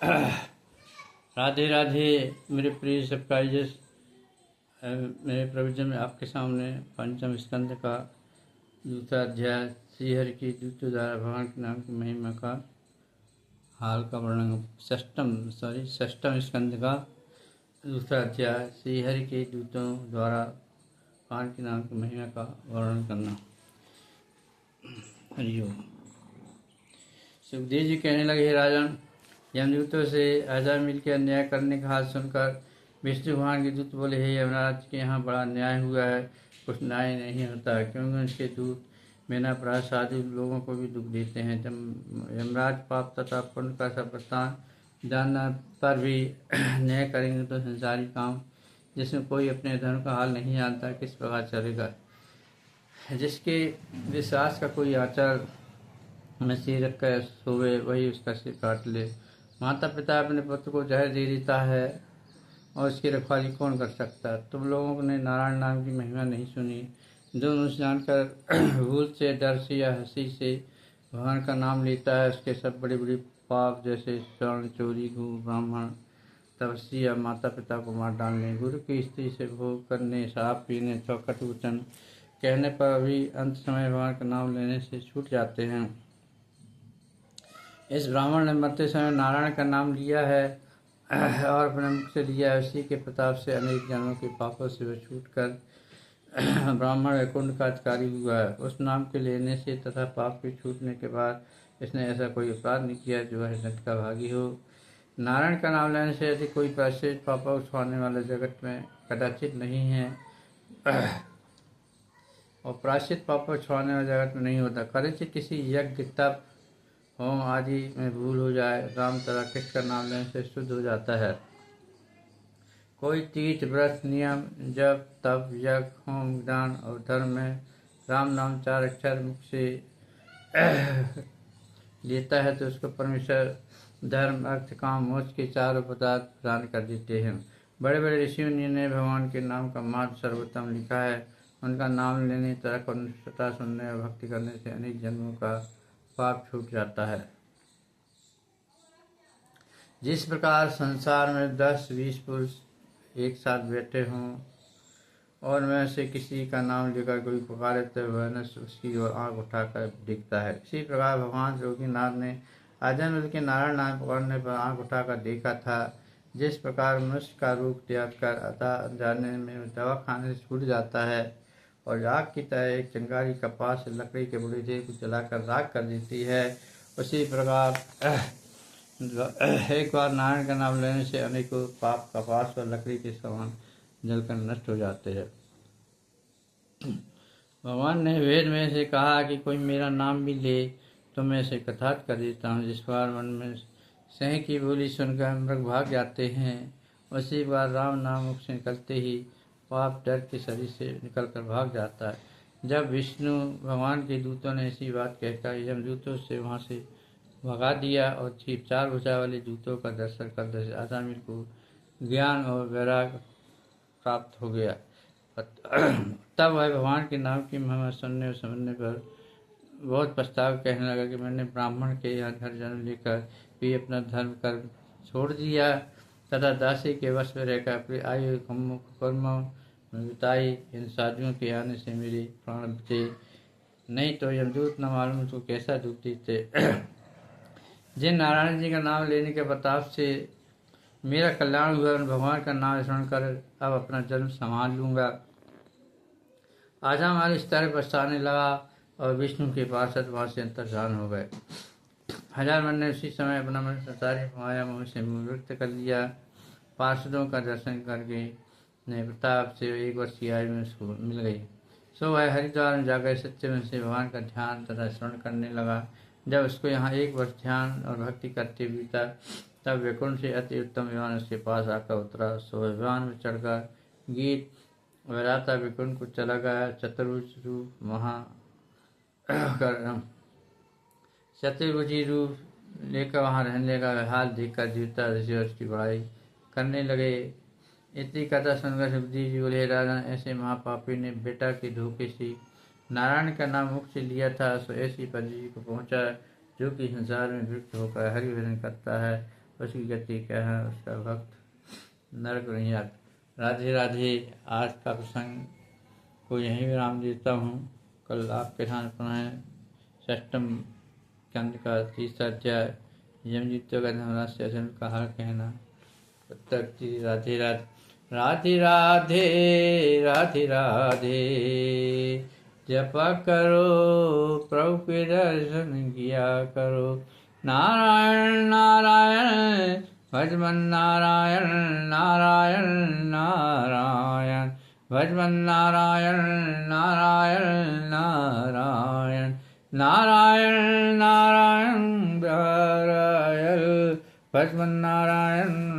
राधे राधे मेरे प्रिय सब्सक्राइबर्स। मेरे प्रवचन में आपके सामने पंचम स्कंद का दूसरा अध्याय श्रीहरि की दूतों द्वारा भगवान के नाम की महिमा का हाल का वर्णन। षष्ठम स्कंद का दूसरा अध्याय श्रीहरि के दूतों द्वारा भगवान के नाम की महिमा का वर्णन करना। हरिओम। सुखदेव जी कहने लगे, हे राजन, यमदूतों से ऐसा मिलकर अन्याय करने का हाल सुनकर विष्णु भगवान के दूत बोले, हे यमराज के यहाँ बड़ा अन्याय हुआ है। कुछ न्याय नहीं होता, क्योंकि उनके दूत बिना अपराध साधु लोगों को भी दुख देते हैं। जब यमराज पाप तथा पुण्य का सब वृत्तांत जानना पर भी न्याय करेंगे तो संसारी काम जिसमें कोई अपने धर्म का हाल नहीं जानता किस प्रकार चलेगा। जिसके विश्वास का कोई आचार में सिर रख कर सोवे वही उसका सिर काट ले। माता पिता अपने पुत्र को जहर दे देता है और उसकी रखवाली कौन कर सकता। तुम लोगों ने नारायण नाम की महिमा नहीं सुनी। जो मनुष्य जानकर भूल से, डर से या हंसी से भगवान का नाम लेता है, उसके सब बड़े बड़े पाप जैसे स्वर्ण, चोरी, घूर, ब्राह्मण, तपस्या या माता पिता को मार डालने, गुरु की स्त्री से भोग करने, शराब पीने, चौकट वचन कहने पर भी अंत समय भगवान का नाम लेने से छूट जाते हैं। इस ब्राह्मण ने मरते समय नारायण का नाम लिया है और अपने मुख से लिया है। उसी के प्रताप से अनेक जनों के पापों से वह छूट कर ब्राह्मण वैकुंठ का अधिकारी हुआ है। उस नाम के लेने से तथा पाप के छूटने के बाद इसने ऐसा कोई अपराध नहीं किया जो वह नट का भागी हो। नारायण का नाम लेने से यदि कोई प्रायश्चित पापों को छुड़ाने वाले जगत में कदाचित नहीं है और प्रायश्चित पापों को छुड़ाने वाले जगत में नहीं होता। कदाचित किसी यज्ञ, तप, होम आदि में भूल हो जाए, राम तथा कृष्ण का नाम लेने से शुद्ध हो जाता है। कोई तीर्थ, व्रत, नियम, जप, तप, यज्ञ, होम, दान और धर्म में राम नाम 4 अक्षर मुख से लेता है तो उसको परमेश्वर धर्म, अर्थ, काम, मोक्ष के 4 पदार्थ प्रदान कर देते हैं। बड़े बड़े ऋषियों ने भगवान के नाम का मार्ग सर्वोत्तम लिखा है। उनका नाम लेने, तर्क और निष्ठता सुनने और भक्ति करने से अनेक जन्मों का पाप छूट जाता है। जिस प्रकार संसार में 10-20 पुरुष एक साथ बैठे हों और में से किसी का नाम लेकर कोई पुकारे तो वह उसकी ओर आँख उठाकर देखता है। इसी प्रकार भगवान योगीनाथ ने आजन्म के नारायण नाम पुकारने पर आँख उठाकर देखा था। जिस प्रकार मनुष्य का रूप त्याग कर अतः जाने में दवा खाने से छूट जाता है और आग की तरह एक चिंगारी कपास से लकड़ी के बड़े ढेर को जलाकर राख कर देती है, उसी प्रकार एक बार नारायण का नाम लेने से अनेकों पाप कपास और लकड़ी के समान जलकर नष्ट हो जाते हैं। भगवान ने वेद में से कहा कि कोई मेरा नाम भी ले तो मैं इसे कथात कर देता हूँ। जिस बार मन में सह की बोली सुनकर मृग भाग जाते हैं, उसी बार राम नाम मुख से निकलते ही पाप डर के शरीर से निकलकर भाग जाता है। जब विष्णु भगवान के दूतों ने ऐसी बात कहकर यमदूतों से वहाँ से भगा दिया और ठीक 4 भुजा वाले दूतों का दर्शन कर आसामिल को ज्ञान और वैराग प्राप्त हो गया। तब वह भगवान के नाम की महिमा सुनने और समझने पर बहुत पछतावा कहने लगा कि मैंने ब्राह्मण के यहाँ घर जन्म लेकर भी अपना धर्म कर्म छोड़ दिया तथा दासी के वश में रहकर अपनी आयु कर्मों में बिताई। इन साधुओं के आने से मेरे प्राण बचे, नहीं तो यमदूत न मालूम तो कैसा दुख देते। जिन नारायण जी का नाम लेने के प्रताप से मेरा कल्याण हुआ, उन भगवान का नाम स्मरण कर अब अपना जन्म संभाल लूँगा। आजा माल इस तरह पछताने लगा और विष्णु के पार्षद वहाँ से अंतर्धान हो गए। हजार मन ने उसी समय अपना मन संसारी माया मोह से मुक्त कर लिया। पार्षदों का दर्शन करके ने प्रताप से 1 वर्ष की आयु में उसको मिल गई। सो वह हरिद्वार में जाकर सच्चे मन से भगवान का ध्यान तथा स्मरण करने लगा। जब उसको यहाँ 1 वर्ष ध्यान और भक्ति करते बीता, तब वैकुंठ से अति उत्तम विमान उसके पास आकर उतरा। सो विमान में चढ़कर गीत बजाता वैकुंठ को चला गया। चतुर्भुजी रूप लेकर वहाँ रहने का हाल देखकर देवता ऋषि उसकी बड़ाई करने लगे। इतनी कथा सुनकर सुखदेव जी बोले, राजन, ऐसे महापापी ने बेटा के धोखे से नारायण का नाम मुख से लिया था, सो ऐसी पंजी को पहुँचा जो कि संसार में विरक्त होकर हरि भजन करता है। उसकी गति क्या है, उसका भक्त नरक नहीं आता। राधे राधे। आज का प्रसंग को यहीं विराम देता हूँ। कल आपके साथ पुनः षष्टम स्कंद का तीसरा अध्याय यमजित्व का धर्मराज से अर्जुन का हाल कहना। तब तक जी राधे राधे। राधे राधे राधे राधे। जपा करो प्रभु के दर्शन किया करो। नारायण नारायण भजमन नारायण नारायण नारायण भजमन नारायण नारायण नारायण नारायण नारायण नारायण भजमन नारायण